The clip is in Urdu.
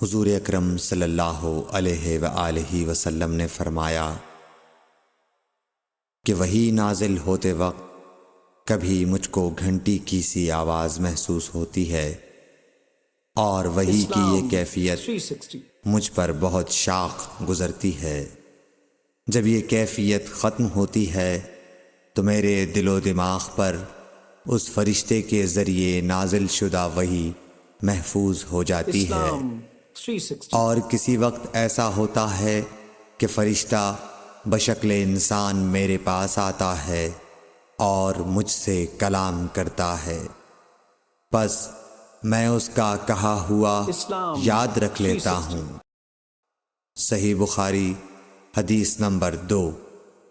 حضور اکرم صلی اللہ علیہ وآلہ وسلم نے فرمایا کہ وحی نازل ہوتے وقت کبھی مجھ کو گھنٹی کی سی آواز محسوس ہوتی ہے، اور وحی کی یہ کیفیت مجھ پر بہت شاق گزرتی ہے۔ جب یہ کیفیت ختم ہوتی ہے تو میرے دل و دماغ پر اس فرشتے کے ذریعے نازل شدہ وحی محفوظ ہو جاتی ہے، اور کسی وقت ایسا ہوتا ہے کہ فرشتہ بشکل انسان میرے پاس آتا ہے اور مجھ سے کلام کرتا ہے، پس میں اس کا کہا ہوا یاد رکھ لیتا ہوں۔ صحیح بخاری حدیث نمبر 2۔